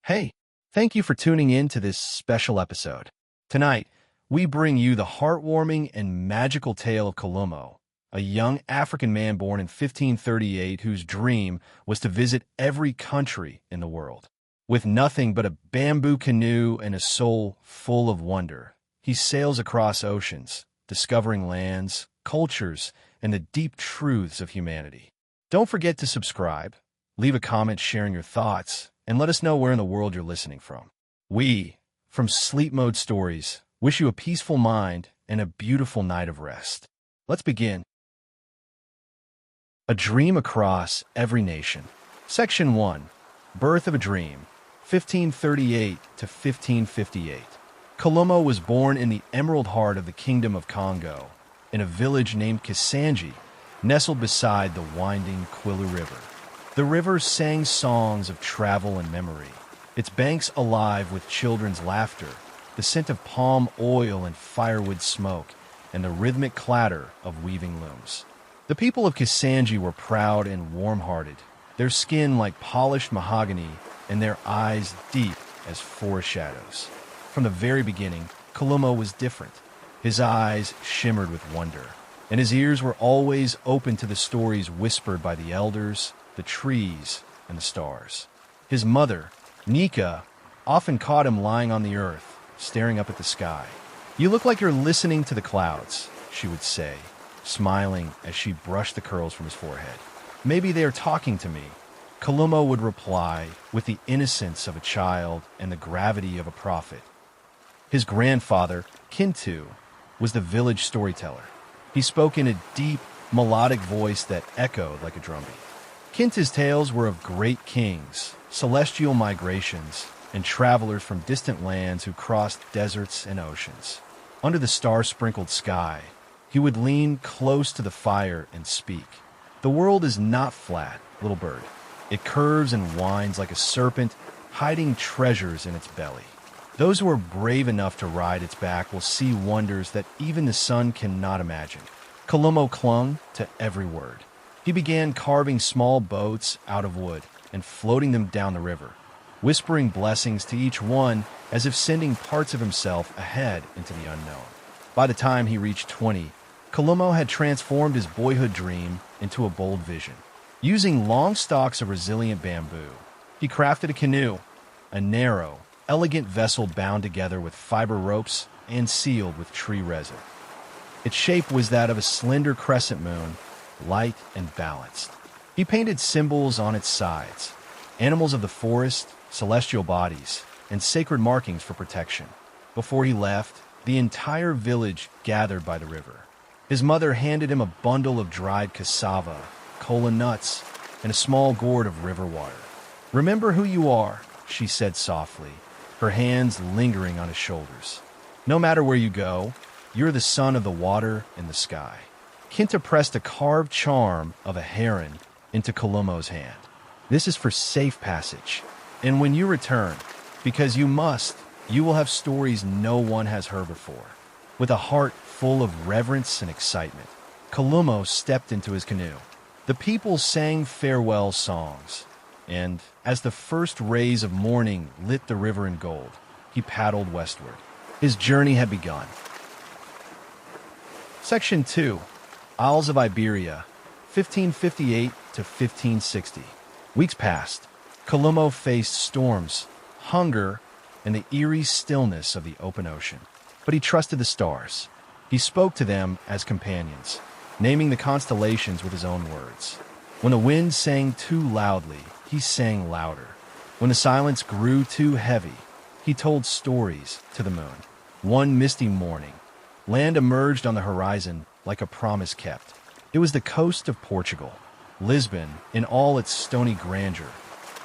Hey, thank you for tuning in to this special episode. Tonight, we bring you the heartwarming and magical tale of Kalumo, a young African man born in 1538 whose dream was to visit every country in the world. With nothing but a bamboo canoe and a soul full of wonder, he sails across oceans, discovering lands, cultures, and the deep truths of humanity. Don't forget to subscribe, leave a comment sharing your thoughts, and let us know where in the world you're listening from. We, from SleepMode Stories, wish you a peaceful mind and a beautiful night of rest. Let's begin. A Dream Across Every Nation. Section 1. Birth of a Dream, 1538 to 1558. Kalumo was born in the emerald heart of the Kingdom of Kongo, in a village named Crescent, nestled beside the winding Kwilu River. The river sang songs of travel and memory, its banks alive with children's laughter, the scent of palm oil and firewood smoke, and the rhythmic clatter of weaving looms. The people of Kasanji were proud and warm-hearted, their skin like polished mahogany and their eyes deep as forest shadows. From the very beginning, Kalumo was different. His eyes shimmered with wonder, and his ears were always open to the stories whispered by the elders, the trees, and the stars. His mother, Nika, often caught him lying on the earth, staring up at the sky. "You look like you're listening to the clouds," she would say, smiling as she brushed the curls from his forehead. "Maybe they are talking to me." Kalumo would reply with the innocence of a child and the gravity of a prophet. His grandfather, Kintu, was the village storyteller. He spoke in a deep, melodic voice that echoed like a drumbeat. Kintu's tales were of great kings, celestial migrations, and travelers from distant lands who crossed deserts and oceans. Under the star-sprinkled sky, he would lean close to the fire and speak. "The world is not flat, little bird. It curves and winds like a serpent, hiding treasures in its belly. Those who are brave enough to ride its back will see wonders that even the sun cannot imagine." Kalumo clung to every word. He began carving small boats out of wood and floating them down the river, whispering blessings to each one as if sending parts of himself ahead into the unknown. By the time he reached 20, Kalumo had transformed his boyhood dream into a bold vision. Using long stalks of resilient bamboo, he crafted a canoe, a narrow, elegant vessel bound together with fiber ropes and sealed with tree resin. Its shape was that of a slender crescent moon, light and balanced. He painted symbols on its sides, animals of the forest, celestial bodies, and sacred markings for protection. Before he left, the entire village gathered by the river. His mother handed him a bundle of dried cassava, kola nuts, and a small gourd of river water. "Remember who you are," she said softly, her hands lingering on his shoulders. "No matter where you go, you're the son of the water and the sky." Kinta pressed a carved charm of a heron into Kalumo's hand. "This is for safe passage. And when you return, because you must, you will have stories no one has heard before." With a heart full of reverence and excitement, Kalumo stepped into his canoe. The people sang farewell songs, and as the first rays of morning lit the river in gold, he paddled westward. His journey had begun. Section 2. Isles of Iberia, 1558 to 1560. Weeks passed. Kalumo faced storms, hunger, and the eerie stillness of the open ocean. But he trusted the stars. He spoke to them as companions, naming the constellations with his own words. When the wind sang too loudly, he sang louder. When the silence grew too heavy, he told stories to the moon. One misty morning, land emerged on the horizon like a promise kept. It was the coast of Portugal. Lisbon, in all its stony grandeur,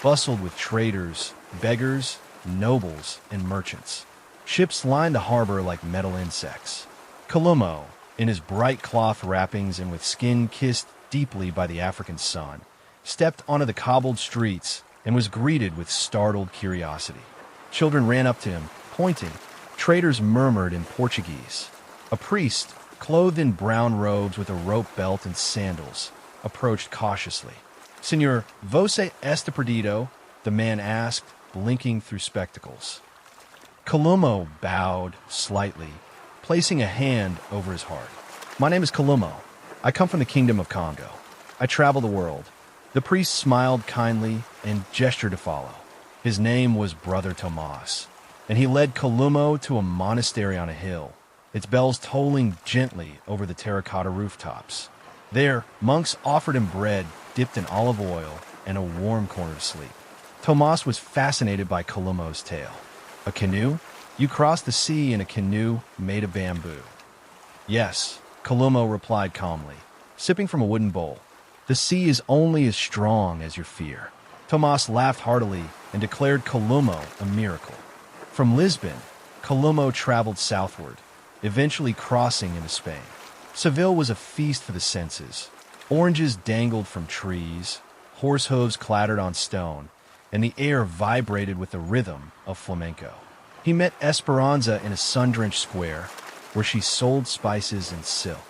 bustled with traders, beggars, nobles, and merchants. Ships lined the harbor like metal insects. Kalumo, in his bright cloth wrappings and with skin kissed deeply by the African sun, stepped onto the cobbled streets and was greeted with startled curiosity. Children ran up to him, pointing. Traders murmured in Portuguese. A priest, clothed in brown robes with a rope belt and sandals, approached cautiously. "Senor, você está perdido?" the man asked, blinking through spectacles. Kalumo bowed slightly, placing a hand over his heart. "My name is Kalumo. I come from the kingdom of Kongo. I travel the world." The priest smiled kindly and gestured to follow. His name was Brother Tomas, and he led Kalumo to a monastery on a hill, its bells tolling gently over the terracotta rooftops. There, monks offered him bread dipped in olive oil and a warm corner to sleep. Tomas was fascinated by Kalumo's tale. "A canoe? You crossed the sea in a canoe made of bamboo." "Yes," Kalumo replied calmly, sipping from a wooden bowl. "The sea is only as strong as your fear." Tomas laughed heartily and declared Kalumo a miracle. From Lisbon, Kalumo traveled southward, eventually crossing into Spain. Seville was a feast for the senses. Oranges dangled from trees, horse hooves clattered on stone, and the air vibrated with the rhythm of flamenco. He met Esperanza in a sun-drenched square, where she sold spices and silk.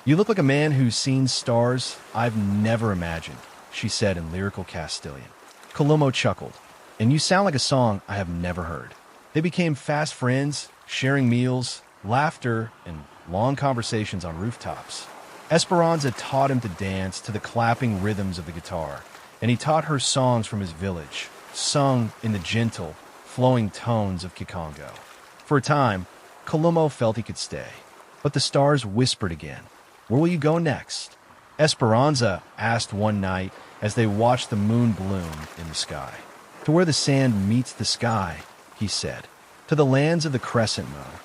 "You look like a man who's seen stars I've never imagined," she said in lyrical Castilian. Kalumo chuckled. "And you sound like a song I have never heard." They became fast friends, sharing meals, laughter, and long conversations on rooftops. Esperanza taught him to dance to the clapping rhythms of the guitar, and he taught her songs from his village, sung in the gentle, flowing tones of Kikongo. For a time, Kalumo felt he could stay, but the stars whispered again. "Where will you go next?" Esperanza asked one night as they watched the moon bloom in the sky. "To where the sand meets the sky," he said. "To the lands of the Crescent Moon."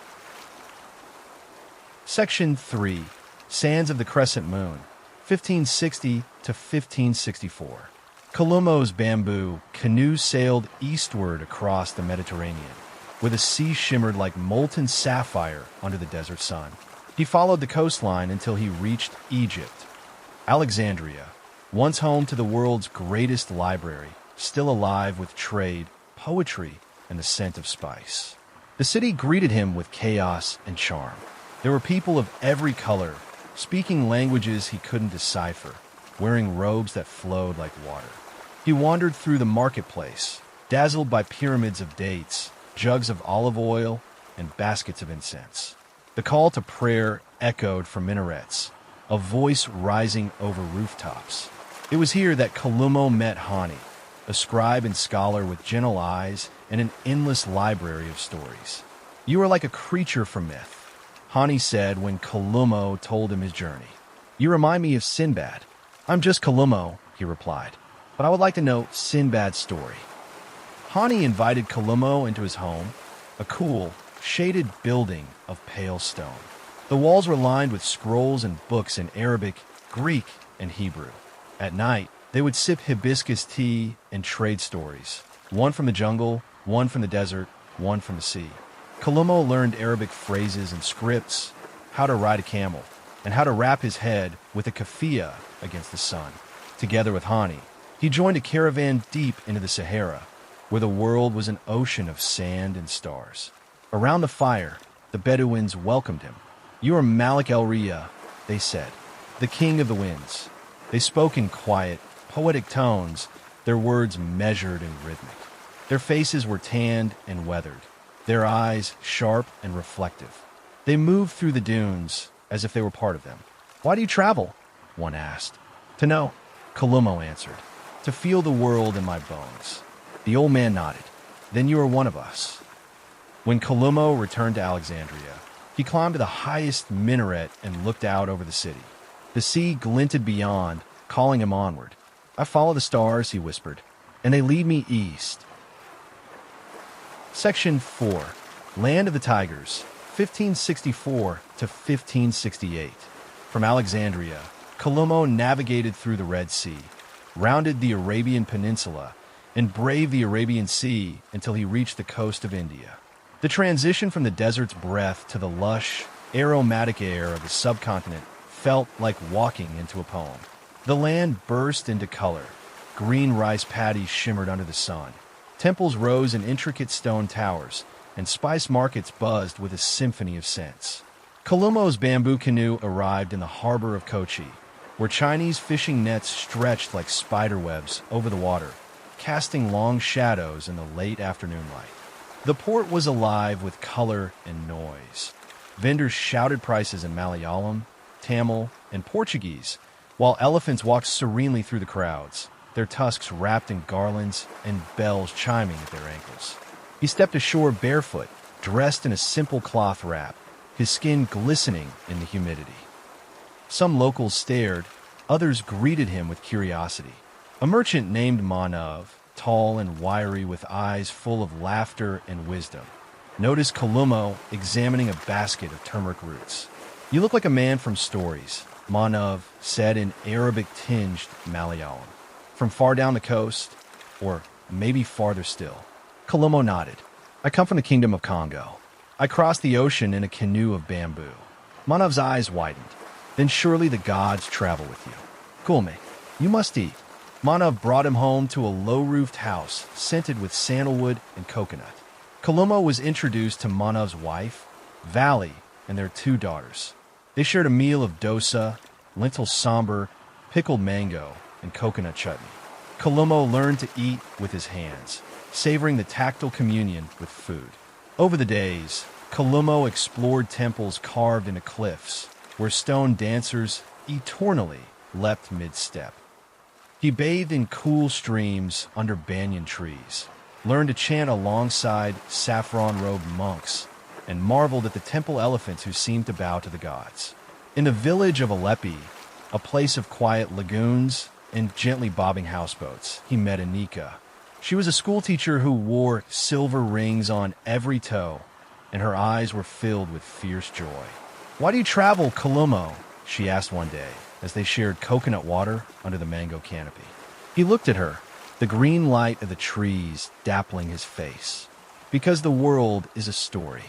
Section 3. Sands of the Crescent Moon, 1560 to 1564. Kalumo's bamboo canoe sailed eastward across the Mediterranean, where the sea shimmered like molten sapphire under the desert sun. He followed the coastline until he reached Egypt. Alexandria, once home to the world's greatest library, still alive with trade, poetry, and the scent of spice. The city greeted him with chaos and charm. There were people of every color, speaking languages he couldn't decipher, wearing robes that flowed like water. He wandered through the marketplace, dazzled by pyramids of dates, jugs of olive oil, and baskets of incense. The call to prayer echoed from minarets, a voice rising over rooftops. It was here that Kalumo met Hani, a scribe and scholar with gentle eyes and an endless library of stories. "You are like a creature from myth," Hani said when Kalumo told him his journey. "You remind me of Sinbad." "I'm just Kalumo," he replied, "but I would like to know Sinbad's story." Hani invited Kalumo into his home, a cool, shaded building of pale stone. The walls were lined with scrolls and books in Arabic, Greek, and Hebrew. At night, they would sip hibiscus tea and trade stories, one from the jungle, one from the desert, one from the sea. Kalumo learned Arabic phrases and scripts, how to ride a camel, and how to wrap his head with a keffiyeh against the sun. Together with Hani, he joined a caravan deep into the Sahara, where the world was an ocean of sand and stars. Around the fire, the Bedouins welcomed him. "You are Malik el-Riya," they said, "the king of the winds." They spoke in quiet, poetic tones, their words measured and rhythmic. Their faces were tanned and weathered, their eyes sharp and reflective. They moved through the dunes as if they were part of them. "Why do you travel?" one asked. "To know," Kalumo answered. "To feel the world in my bones." The old man nodded. "Then you are one of us." When Kalumo returned to Alexandria, he climbed to the highest minaret and looked out over the city. The sea glinted beyond, calling him onward. "I follow the stars," he whispered, "and they lead me east." Section 4. Land of the Tigers, 1564 to 1568. From Alexandria, Kalumo navigated through the Red Sea, rounded the Arabian Peninsula, and braved the Arabian Sea until he reached the coast of India. The transition from the desert's breath to the lush, aromatic air of the subcontinent felt like walking into a poem. The land burst into color. Green rice paddies shimmered under the sun. Temples rose in intricate stone towers, and spice markets buzzed with a symphony of scents. Kalumo's bamboo canoe arrived in the harbor of Kochi, where Chinese fishing nets stretched like spider webs over the water. casting long shadows in the late afternoon light. The port was alive with color and noise. Vendors shouted prices in Malayalam, Tamil, and Portuguese, while elephants walked serenely through the crowds, their tusks wrapped in garlands and bells chiming at their ankles. He stepped ashore barefoot, dressed in a simple cloth wrap, his skin glistening in the humidity. Some locals stared, others greeted him with curiosity. A merchant named Manav, tall and wiry with eyes full of laughter and wisdom, noticed Kalumo examining a basket of turmeric roots. "You look like a man from stories," Manav said in Arabic-tinged Malayalam. "From far down the coast, or maybe farther still." Kalumo nodded. "I come from the kingdom of Kongo. I crossed the ocean in a canoe of bamboo." Manav's eyes widened. "Then surely the gods travel with you. Kulme, you must eat." Manav brought him home to a low-roofed house scented with sandalwood and coconut. Kalumo was introduced to Manav's wife, Valley, and their 2 daughters. They shared a meal of dosa, lentil sambar, pickled mango, and coconut chutney. Kalumo learned to eat with his hands, savoring the tactile communion with food. Over the days, Kalumo explored temples carved into cliffs, where stone dancers eternally leapt mid-step. He bathed in cool streams under banyan trees, learned to chant alongside saffron-robed monks, and marveled at the temple elephants who seemed to bow to the gods. In the village of Aleppi, a place of quiet lagoons and gently bobbing houseboats, he met Anika. She was a schoolteacher who wore silver rings on every toe, and her eyes were filled with fierce joy. "Why do you travel, Kalumo?" she asked one day, as they shared coconut water under the mango canopy. He looked at her, the green light of the trees dappling his face. "Because the world is a story,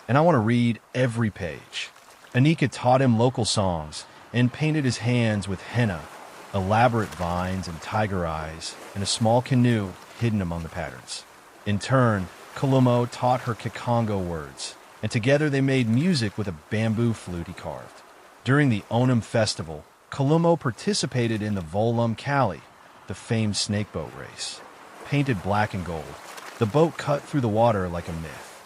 and I want to read every page." Anika taught him local songs and painted his hands with henna, elaborate vines and tiger eyes, and a small canoe hidden among the patterns. In turn, Kalumo taught her Kongo words, and together they made music with a bamboo flute he carved. During the Onam festival, Kalumo participated in the Volum Kali, the famed snakeboat race. Painted black and gold, the boat cut through the water like a myth.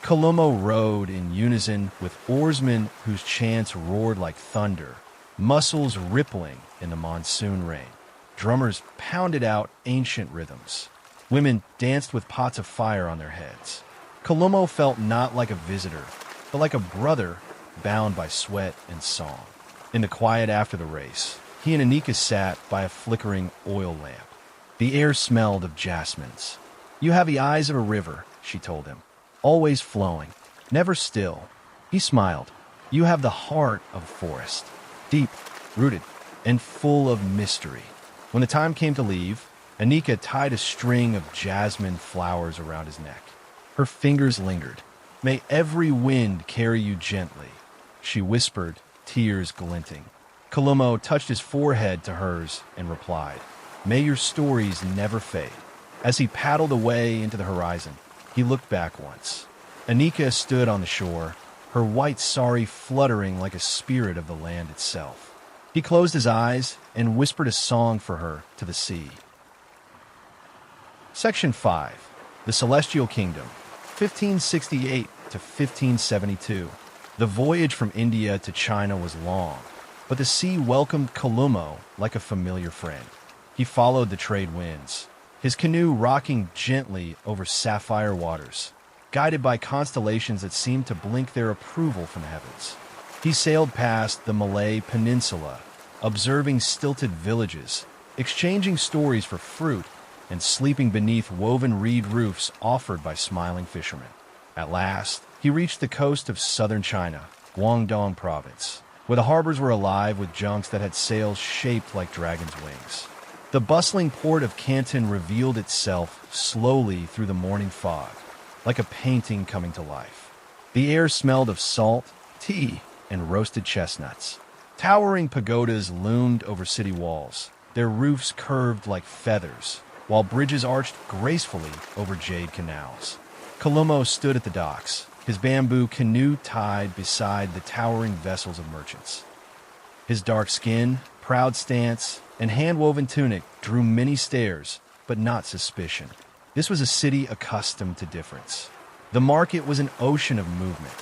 Kalumo rowed in unison with oarsmen whose chants roared like thunder, muscles rippling in the monsoon rain. Drummers pounded out ancient rhythms. Women danced with pots of fire on their heads. Kalumo felt not like a visitor, but like a brother bound by sweat and song. In the quiet after the race, he and Anika sat by a flickering oil lamp. The air smelled of jasmines. "You have the eyes of a river," she told him, "always flowing, never still." He smiled. "You have the heart of a forest, deep, rooted, and full of mystery." When the time came to leave, Anika tied a string of jasmine flowers around his neck. Her fingers lingered. "May every wind carry you gently," she whispered, tears glinting. Kalumo touched his forehead to hers and replied, "May your stories never fade." As he paddled away into the horizon, he looked back once. Anika stood on the shore, her white sari fluttering like a spirit of the land itself. He closed his eyes and whispered a song for her to the sea. Section 5. The Celestial Kingdom, 1568 to 1572. The voyage from India to China was long, but the sea welcomed Kalumo like a familiar friend. He followed the trade winds, his canoe rocking gently over sapphire waters, guided by constellations that seemed to blink their approval from the heavens. He sailed past the Malay Peninsula, observing stilted villages, exchanging stories for fruit, and sleeping beneath woven reed roofs offered by smiling fishermen. At last, he reached the coast of southern China, Guangdong province, where the harbors were alive with junks that had sails shaped like dragons' wings. The bustling port of Canton revealed itself slowly through the morning fog, like a painting coming to life. The air smelled of salt, tea, and roasted chestnuts. Towering pagodas loomed over city walls, their roofs curved like feathers, while bridges arched gracefully over jade canals. Kalumo stood at the docks, his bamboo canoe tied beside the towering vessels of merchants. His dark skin, proud stance, and hand-woven tunic drew many stares, but not suspicion. This was a city accustomed to difference. The market was an ocean of movement.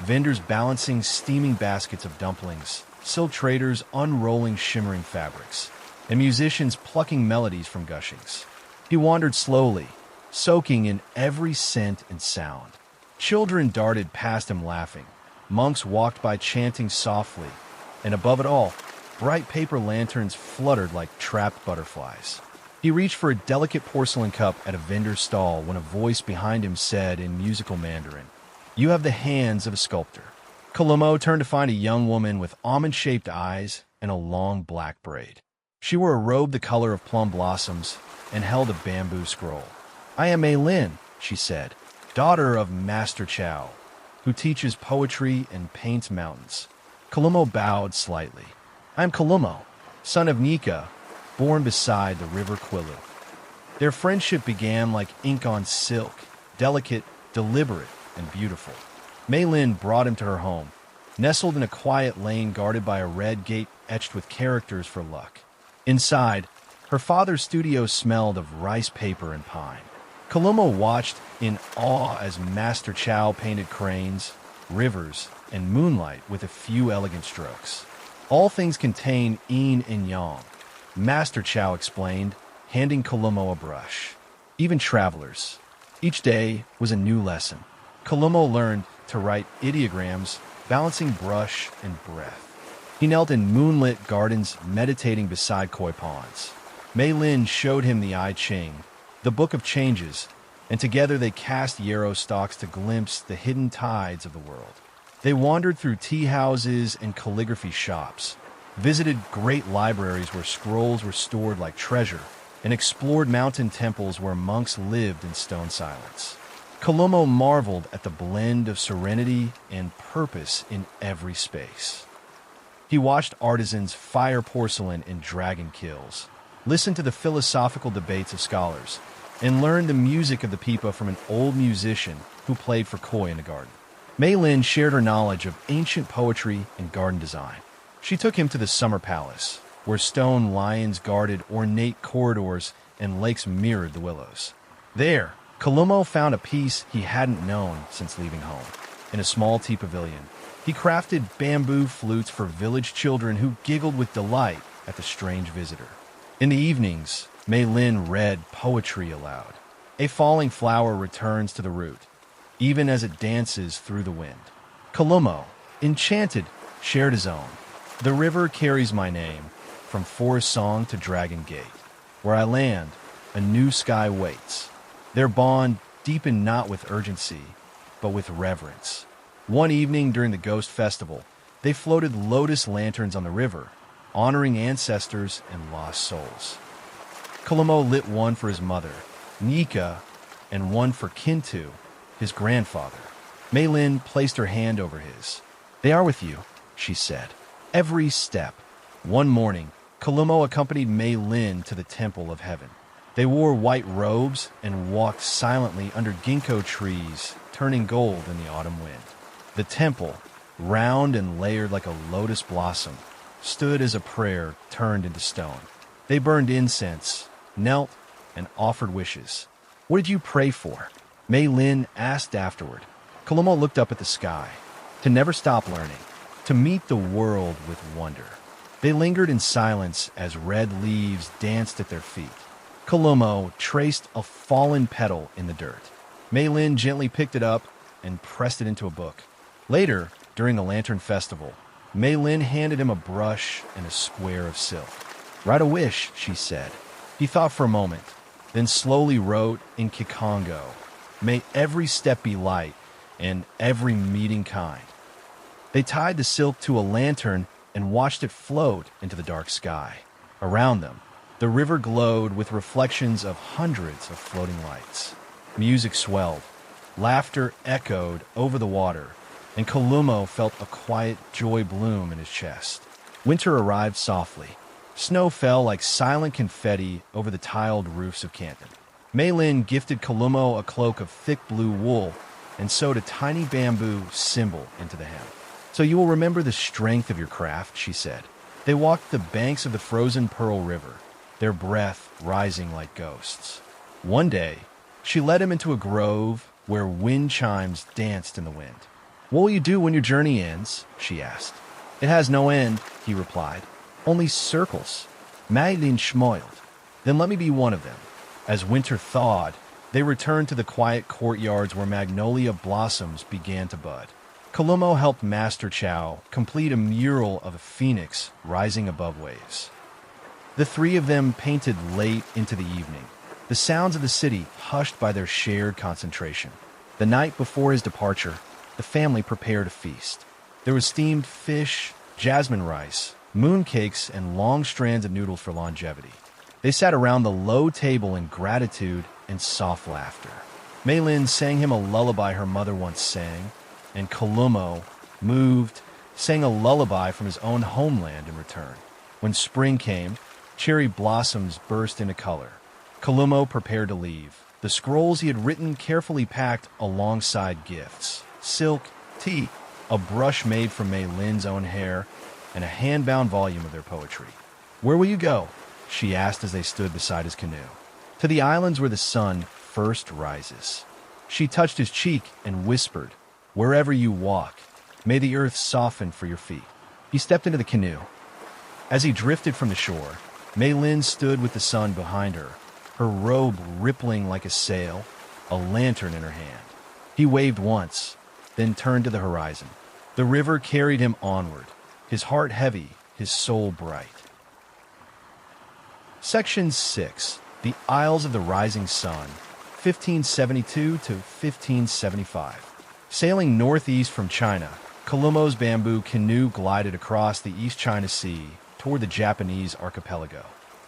Vendors balancing steaming baskets of dumplings, silk traders unrolling shimmering fabrics, and musicians plucking melodies from gushings. He wandered slowly, soaking in every scent and sound. Children darted past him laughing. Monks walked by chanting softly, and above it all, bright paper lanterns fluttered like trapped butterflies. He reached for a delicate porcelain cup at a vendor's stall when a voice behind him said in musical Mandarin, "You have the hands of a sculptor." Kalumo turned to find a young woman with almond-shaped eyes and a long black braid. She wore a robe the color of plum blossoms and held a bamboo scroll. "I am Mei Lin," she said, "daughter of Master Chow, who teaches poetry and paints mountains." Kalumo bowed slightly. "I am Kalumo, son of Nika, born beside the river Quilu." Their friendship began like ink on silk, delicate, deliberate, and beautiful. Mei Lin brought him to her home, nestled in a quiet lane guarded by a red gate etched with characters for luck. Inside, her father's studio smelled of rice paper and pine. Kalumo watched in awe as Master Chow painted cranes, rivers, and moonlight with a few elegant strokes. "All things contain yin and yang," Master Chow explained, handing Kalumo a brush. "Even travelers." Each day was a new lesson. Kalumo learned to write ideograms, balancing brush and breath. He knelt in moonlit gardens, meditating beside koi ponds. Mei Lin showed him the I Ching, the Book of Changes, and together they cast yarrow stalks to glimpse the hidden tides of the world. They wandered through tea houses and calligraphy shops, visited great libraries where scrolls were stored like treasure, and explored mountain temples where monks lived in stone silence. Kalumo marveled at the blend of serenity and purpose in every space. He watched artisans fire porcelain in dragon kilns, listened to the philosophical debates of scholars, and learned the music of the pipa from an old musician who played for koi in a garden. Mei Lin shared her knowledge of ancient poetry and garden design. She took him to the Summer Palace, where stone lions guarded ornate corridors and lakes mirrored the willows. There, Kalumo found a piece he hadn't known since leaving home. In a small tea pavilion, he crafted bamboo flutes for village children who giggled with delight at the strange visitor. In the evenings, Mei Lin read poetry aloud. A falling flower returns to the root, even as it dances through the wind. Kalumo, enchanted, shared his own. "The river carries my name, from forest song to dragon gate. Where I land, a new sky waits." Their bond deepened not with urgency, but with reverence. One evening during the Ghost Festival, they floated lotus lanterns on the river, honoring ancestors and lost souls. Kalumo lit one for his mother, Nika, and one for Kintu, his grandfather. Mei Lin placed her hand over his. "They are with you," she said. "Every step." One morning, Kalumo accompanied Mei Lin to the Temple of Heaven. They wore white robes and walked silently under ginkgo trees, turning gold in the autumn wind. The temple, round and layered like a lotus blossom, stood as a prayer turned into stone. They burned incense, knelt, and offered wishes. "What did you pray for?" Mei Lin asked afterward. Kalumo looked up at the sky. To never stop learning, to meet the world with wonder. They lingered in silence as red leaves danced at their feet. Kalumo traced a fallen petal in the dirt. Mei Lin gently picked it up and pressed it into a book. Later, during the Lantern Festival, Mei Lin handed him a brush and a square of silk. "Write a wish," she said. He thought for a moment, then slowly wrote in Kongo, "May every step be light and every meeting kind." They tied the silk to a lantern and watched it float into the dark sky. Around them, the river glowed with reflections of hundreds of floating lights. Music swelled, laughter echoed over the water, and Kalumo felt a quiet joy bloom in his chest. Winter arrived softly. Snow fell like silent confetti over the tiled roofs of Canton. Mei Lin gifted Kalumo a cloak of thick blue wool and sewed a tiny bamboo symbol into the hem. "So you will remember the strength of your craft," she said. They walked the banks of the frozen Pearl River. their breath rising like ghosts. One day, she led him into a grove where wind chimes danced in the wind. "What will you do when your journey ends?" she asked. "It has no end," he replied. "Only circles." Maylin smiled. "Then let me be one of them." As winter thawed, they returned to the quiet courtyards where magnolia blossoms began to bud. Kalumo helped Master Chow complete a mural of a phoenix rising above waves. The three of them painted late into the evening, the sounds of the city hushed by their shared concentration. The night before his departure, the family prepared a feast. There was steamed fish, jasmine rice, mooncakes, and long strands of noodles for longevity. They sat around the low table in gratitude and soft laughter. Maylin sang him a lullaby her mother once sang, and Kalumo, moved, sang a lullaby from his own homeland in return. When spring came, cherry blossoms burst into color. Kalumo prepared to leave, the scrolls he had written carefully packed alongside gifts: silk, tea, a brush made from Maylin's own hair, and a hand-bound volume of their poetry. "Where will you go?" she asked as they stood beside his canoe. "To the islands where the sun first rises." She touched his cheek and whispered, "Wherever you walk, may the earth soften for your feet." He stepped into the canoe. As he drifted from the shore, Maylin stood with the sun behind her, her robe rippling like a sail, a lantern in her hand. He waved once, then turned to the horizon. The river carried him onward, his heart heavy, his soul bright. Section 6. The Isles of the Rising Sun, 1572 to 1575. Sailing northeast from China, Kalumo's bamboo canoe glided across the East China Sea toward the Japanese archipelago.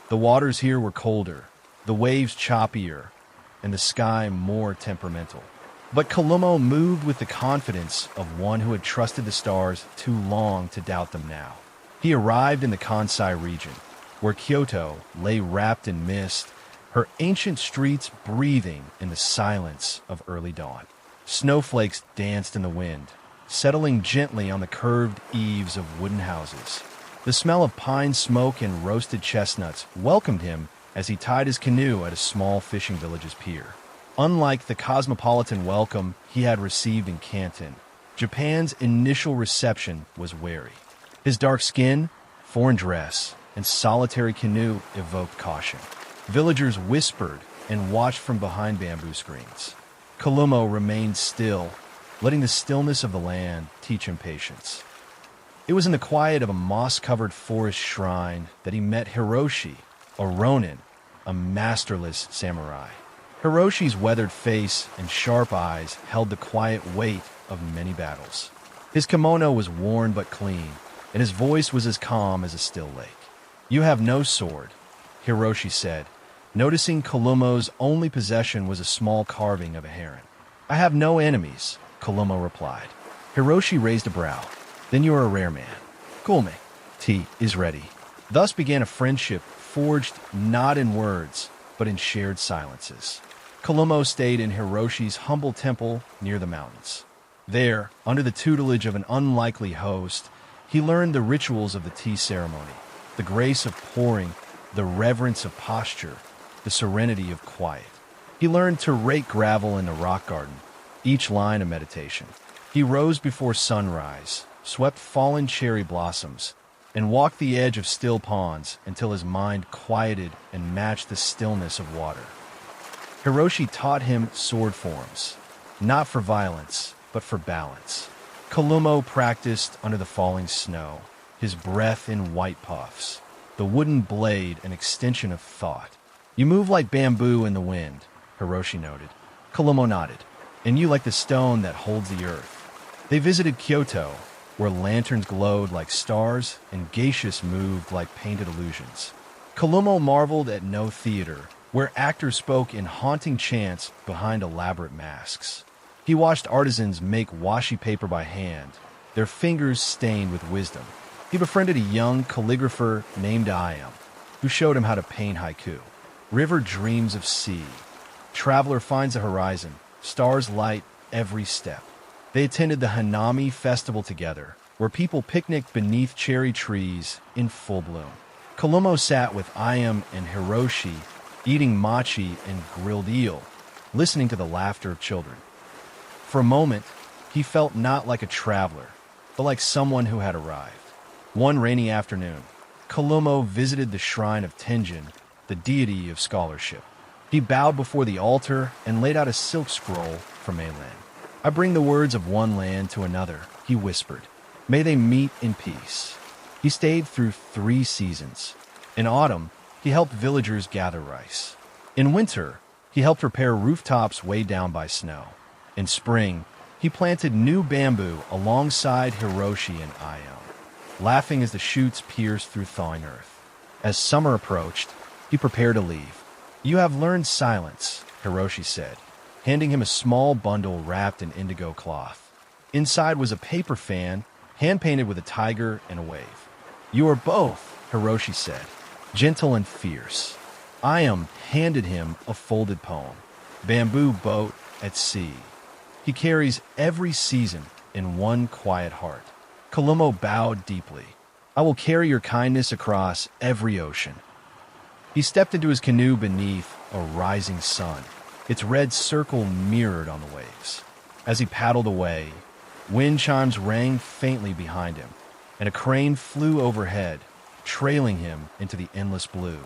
The waters here were colder, the waves choppier, and the sky more temperamental. But Kalumo moved with the confidence of one who had trusted the stars too long to doubt them now. He arrived in the Kansai region, where Kyoto lay wrapped in mist, her ancient streets breathing in the silence of early dawn. Snowflakes danced in the wind, settling gently on the curved eaves of wooden houses. The smell of pine smoke and roasted chestnuts welcomed him as he tied his canoe at a small fishing village's pier. Unlike the cosmopolitan welcome he had received in Canton, Japan's initial reception was wary. His dark skin, foreign dress, and solitary canoe evoked caution. Villagers whispered and watched from behind bamboo screens. Kalumo remained still, letting the stillness of the land teach him patience. It was in the quiet of a moss-covered forest shrine that he met Hiroshi, a ronin, a masterless samurai. Hiroshi's weathered face and sharp eyes held the quiet weight of many battles. His kimono was worn but clean, and his voice was as calm as a still lake. "You have no sword," Hiroshi said, noticing Kalumo's only possession was a small carving of a heron. "I have no enemies," Kalumo replied. Hiroshi raised a brow. "Then you are a rare man. Kulme, tea is ready." Thus began a friendship forged not in words, but in shared silences. Kalumo stayed in Hiroshi's humble temple near the mountains. There, under the tutelage of an unlikely host, he learned the rituals of the tea ceremony, the grace of pouring, the reverence of posture, the serenity of quiet. He learned to rake gravel in the rock garden, each line a meditation. He rose before sunrise, swept fallen cherry blossoms, and walked the edge of still ponds until his mind quieted and matched the stillness of water. Hiroshi taught him sword forms, not for violence, but for balance. Kalumo practiced under the falling snow, his breath in white puffs, the wooden blade an extension of thought. "You move like bamboo in the wind," Hiroshi noted. Kalumo nodded. "And you like the stone that holds the earth." They visited Kyoto, where lanterns glowed like stars and geishas moved like painted illusions. Kalumo marveled at no theater, where actors spoke in haunting chants behind elaborate masks. He watched artisans make washi paper by hand, their fingers stained with wisdom. He befriended a young calligrapher named Ayam, who showed him how to paint haiku. River dreams of sea. Traveler finds the horizon. Stars light every step. They attended the Hanami festival together, where people picnicked beneath cherry trees in full bloom. Kalumo sat with Ayam and Hiroshi, eating mochi and grilled eel, listening to the laughter of children. For a moment, he felt not like a traveler, but like someone who had arrived. One rainy afternoon, Kalumo visited the shrine of Tenjin, the deity of scholarship. He bowed before the altar and laid out a silk scroll from mainland. "I bring the words of one land to another," he whispered. "May they meet in peace." He stayed through 3 seasons. In autumn, he helped villagers gather rice. In winter, he helped repair rooftops weighed down by snow. In spring, he planted new bamboo alongside Hiroshi and Ayam, laughing as the shoots pierced through thawing earth. As summer approached, he prepared to leave. "You have learned silence," Hiroshi said, handing him a small bundle wrapped in indigo cloth. Inside was a paper fan, hand-painted with a tiger and a wave. "You are both," Hiroshi said, gentle and fierce. Ayam handed him a folded poem, "Bamboo Boat at Sea." He carries every season in one quiet heart. Kalumo bowed deeply. "I will carry your kindness across every ocean." He stepped into his canoe beneath a rising sun, its red circle mirrored on the waves. As he paddled away, wind chimes rang faintly behind him, and a crane flew overhead, trailing him into the endless blue.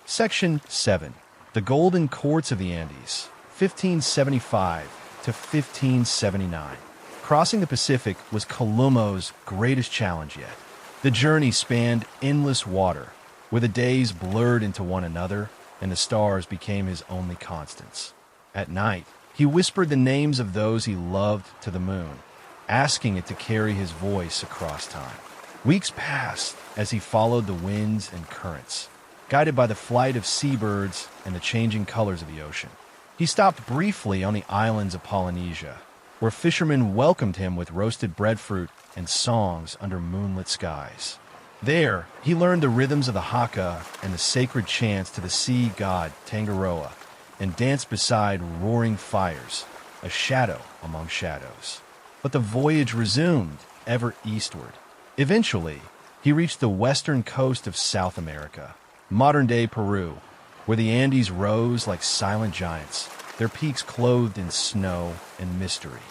Section 7. The Golden Courts of the Andes, 1575 to 1579. Crossing the Pacific was Kalumo's greatest challenge yet. The journey spanned endless water, where the days blurred into one another and the stars became his only constants. At night, he whispered the names of those he loved to the moon, asking it to carry his voice across time. Weeks passed as he followed the winds and currents, guided by the flight of seabirds and the changing colors of the ocean. He stopped briefly on the islands of Polynesia, where fishermen welcomed him with roasted breadfruit and songs under moonlit skies. There, he learned the rhythms of the haka and the sacred chants to the sea god Tangaroa, and danced beside roaring fires, a shadow among shadows. But the voyage resumed, ever eastward. Eventually, he reached the western coast of South America, modern-day Peru, where the Andes rose like silent giants, their peaks clothed in snow and mystery.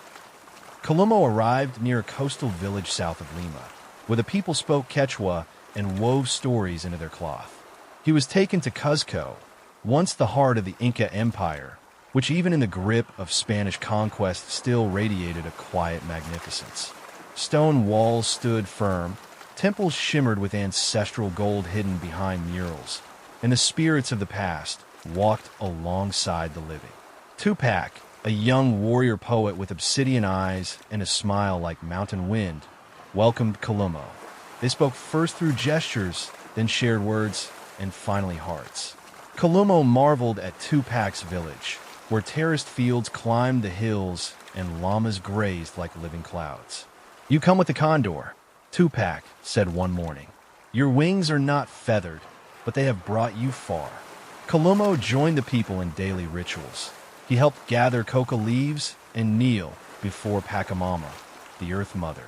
Kalumo arrived near a coastal village south of Lima, where the people spoke Quechua and wove stories into their cloth. He was taken to Cuzco, once the heart of the Inca Empire, which even in the grip of Spanish conquest still radiated a quiet magnificence. Stone walls stood firm, temples shimmered with ancestral gold hidden behind murals, and the spirits of the past walked alongside the living. Tupac, a young warrior poet with obsidian eyes and a smile like mountain wind, welcomed Kalumo. They spoke first through gestures, then shared words, and finally hearts. Kalumo marveled at Tupac's village, where terraced fields climbed the hills and llamas grazed like living clouds. "You come with the condor," Tupac said one morning. "Your wings are not feathered, but they have brought you far." Kalumo joined the people in daily rituals. He helped gather coca leaves and kneel before Pachamama, the Earth Mother.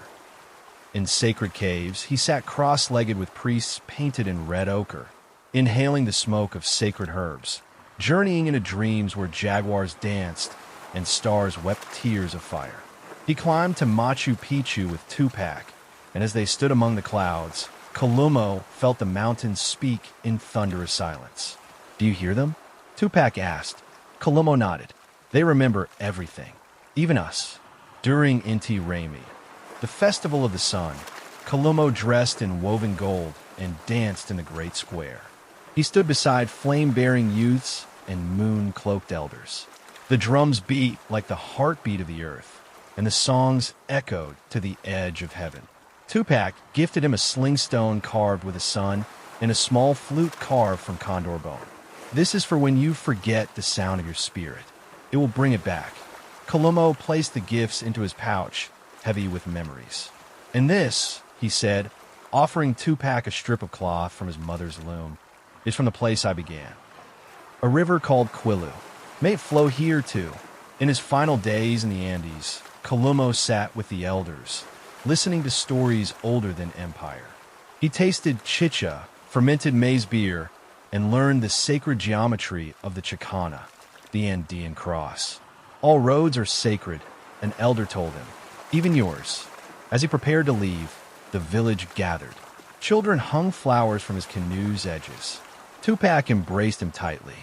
In sacred caves, he sat cross-legged with priests painted in red ochre, inhaling the smoke of sacred herbs, journeying into dreams where jaguars danced and stars wept tears of fire. He climbed to Machu Picchu with Tupac, and as they stood among the clouds, Kalumo felt the mountains speak in thunderous silence. "Do you hear them?" Tupac asked. Kalumo nodded. "They remember everything, even us." During Inti Raymi, the festival of the sun, Kalumo dressed in woven gold and danced in the great square. He stood beside flame-bearing youths and moon-cloaked elders. The drums beat like the heartbeat of the earth, and the songs echoed to the edge of heaven. Tupac gifted him a sling stone carved with a sun and a small flute carved from condor bone. "This is for when you forget the sound of your spirit. It will bring it back." Kalumo placed the gifts into his pouch, heavy with memories. "And this," he said, offering Tupac a strip of cloth from his mother's loom, "is from the place I began. A river called Quilu. May it flow here too." In his final days in the Andes, Kalumo sat with the elders, listening to stories older than empire. He tasted chicha, fermented maize beer, and learned the sacred geometry of the chicana, the Andean cross. All roads are sacred, an elder told him, even yours. As he prepared to leave, the village gathered. Children hung flowers from his canoe's edges. Tupac embraced him tightly.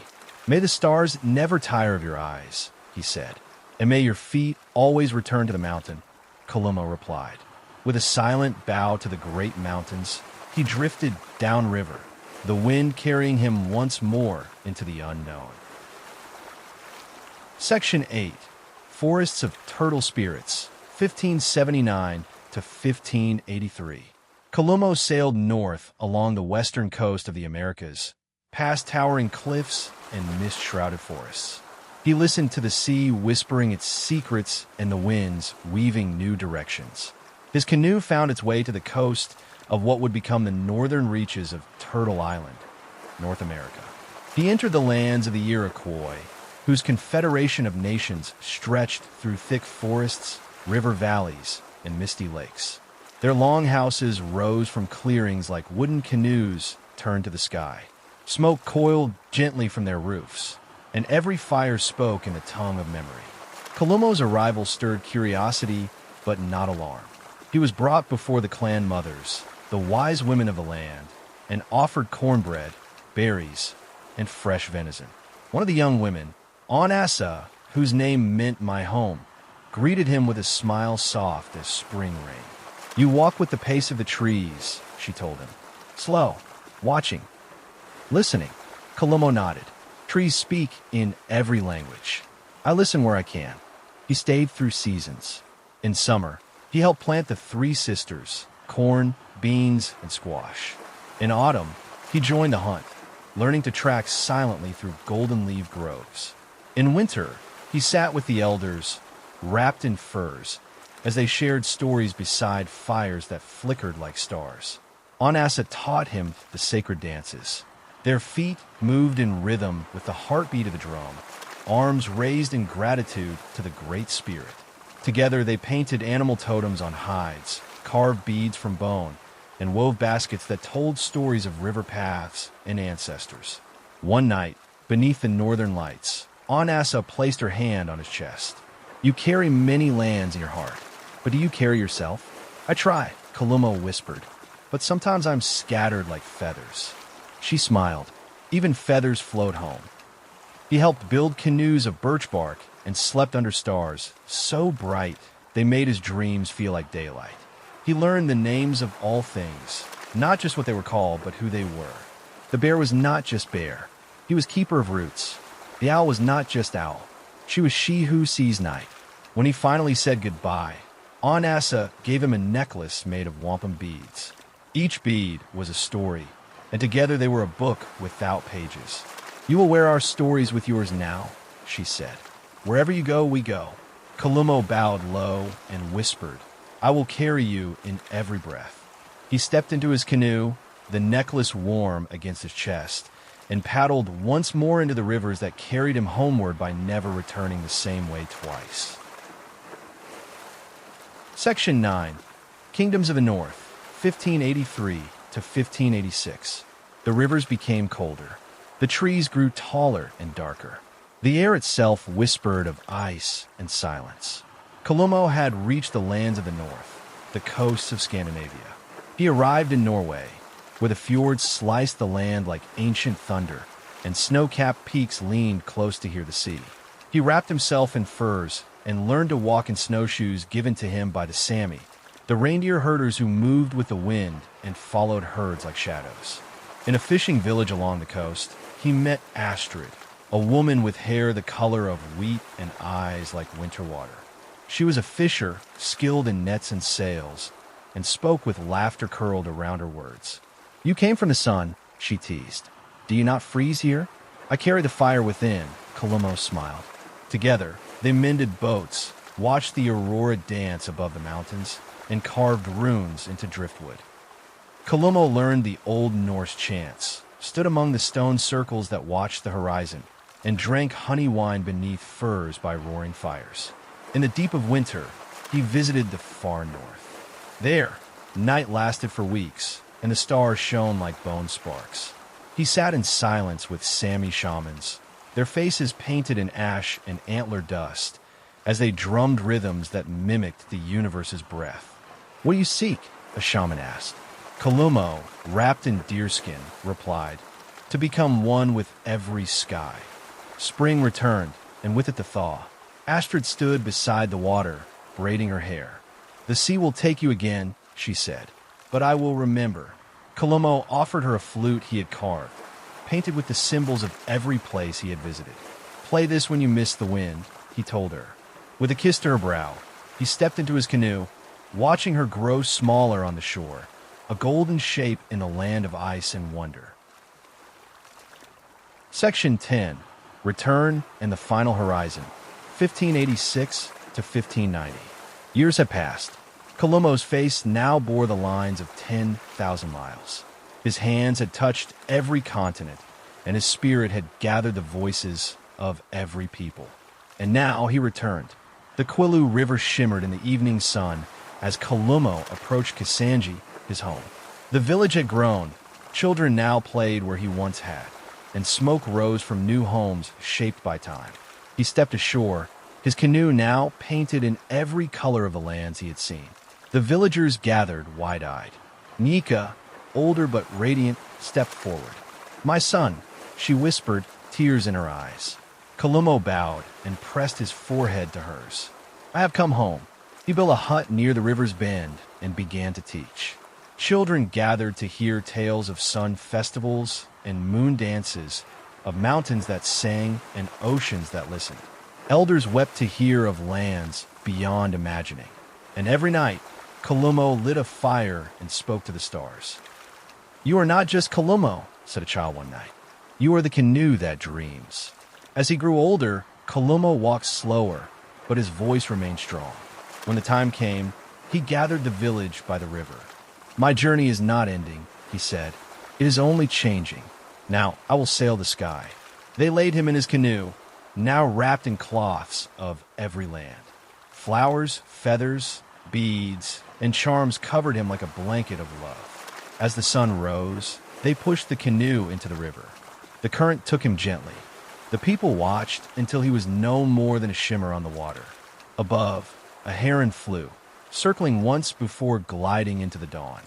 May the stars never tire of your eyes, he said, and may your feet always return to the mountain, Kalumo replied. With a silent bow to the great mountains, he drifted downriver, the wind carrying him once more into the unknown. Section 8. Forests of Turtle Spirits, 1579 to 1583. Kalumo sailed north along the western coast of the Americas, past towering cliffs and mist-shrouded forests. He listened to the sea whispering its secrets and the winds weaving new directions. His canoe found its way to the coast of what would become the northern reaches of Turtle Island, North America. He entered the lands of the Iroquois, whose confederation of nations stretched through thick forests, river valleys, and misty lakes. Their long houses rose from clearings like wooden canoes turned to the sky. Smoke coiled gently from their roofs, and every fire spoke in the tongue of memory. Kalumo's arrival stirred curiosity, but not alarm. He was brought before the clan mothers, the wise women of the land, and offered cornbread, berries, and fresh venison. One of the young women, Onasa, whose name meant my home, greeted him with a smile soft as spring rain. You walk with the pace of the trees, she told him. Slow, watching, listening. Kalumo nodded. Trees speak in every language. I listen where I can. He stayed through seasons. In summer, he helped plant the three sisters, corn, beans, and squash. In autumn, he joined the hunt, learning to track silently through golden-leaved groves. In winter, he sat with the elders, wrapped in furs, as they shared stories beside fires that flickered like stars. Onasa taught him the sacred dances. Their feet moved in rhythm with the heartbeat of the drum, arms raised in gratitude to the Great Spirit. Together they painted animal totems on hides, carved beads from bone, and wove baskets that told stories of river paths and ancestors. One night, beneath the northern lights, Onasa placed her hand on his chest. You carry many lands in your heart, but do you carry yourself? I try, Kalumo whispered, but sometimes I'm scattered like feathers. She smiled. Even feathers float home. He helped build canoes of birch bark and slept under stars, so bright they made his dreams feel like daylight. He learned the names of all things, not just what they were called, but who they were. The bear was not just bear. He was keeper of roots. The owl was not just owl. She was she who sees night. When he finally said goodbye, Onasa gave him a necklace made of wampum beads. Each bead was a story, and together they were a book without pages. You will wear our stories with yours now, she said. Wherever you go, we go. Kalumo bowed low and whispered, I will carry you in every breath. He stepped into his canoe, the necklace warm against his chest, and paddled once more into the rivers that carried him homeward by never returning the same way twice. Section 9. Kingdoms of the North, 1583 to 1586. The rivers became colder. The trees grew taller and darker. The air itself whispered of ice and silence. Kalumo had reached the lands of the north, the coasts of Scandinavia. He arrived in Norway, where the fjords sliced the land like ancient thunder, and snow-capped peaks leaned close to hear the sea. He wrapped himself in furs and learned to walk in snowshoes given to him by the Sami, the reindeer herders who moved with the wind and followed herds like shadows. In a fishing village along the coast, he met Astrid, a woman with hair the color of wheat and eyes like winter water. She was a fisher, skilled in nets and sails, and spoke with laughter curled around her words. You came from the sun, she teased. Do you not freeze here? I carry the fire within, Kalumo smiled. Together, they mended boats, watched the aurora dance above the mountains, and carved runes into driftwood. Kalumo learned the Old Norse chants, stood among the stone circles that watched the horizon, and drank honey wine beneath firs by roaring fires. In the deep of winter, he visited the far north. There, night lasted for weeks, and the stars shone like bone sparks. He sat in silence with Sami shamans, their faces painted in ash and antler dust, as they drummed rhythms that mimicked the universe's breath. "What do you seek?" a shaman asked. Kalumo, wrapped in deerskin, replied, "To become one with every sky." Spring returned, and with it the thaw. Astrid stood beside the water, braiding her hair. "The sea will take you again," she said, "but I will remember." Kalumo offered her a flute he had carved, painted with the symbols of every place he had visited. "Play this when you miss the wind," he told her. With a kiss to her brow, he stepped into his canoe, watching her grow smaller on the shore, a golden shape in a land of ice and wonder. Section 10. Return and the Final Horizon, 1586 to 1590. Years had passed. Kalumo's face now bore the lines of 10,000 miles. His hands had touched every continent, and his spirit had gathered the voices of every people. And now he returned. The Quilu River shimmered in the evening sun as Kalumo approached Kasanji, his home. The village had grown. Children now played where he once had, and smoke rose from new homes shaped by time. He stepped ashore, his canoe now painted in every color of the lands he had seen. The villagers gathered wide-eyed. Nika, older but radiant, stepped forward. "My son," she whispered, tears in her eyes. Kalumo bowed and pressed his forehead to hers. "I have come home." He built a hut near the river's bend and began to teach. Children gathered to hear tales of sun festivals and moon dances, of mountains that sang and oceans that listened. Elders wept to hear of lands beyond imagining. And every night, Kalumo lit a fire and spoke to the stars. "You are not just Kalumo," said a child one night. "You are the canoe that dreams." As he grew older, Kalumo walked slower, but his voice remained strong. When the time came, he gathered the village by the river. "My journey is not ending," he said. "It is only changing. Now I will sail the sky." They laid him in his canoe, now wrapped in cloths of every land. Flowers, feathers, beads, and charms covered him like a blanket of love. As the sun rose, they pushed the canoe into the river. The current took him gently. The people watched until he was no more than a shimmer on the water. Above, a heron flew, circling once before gliding into the dawn.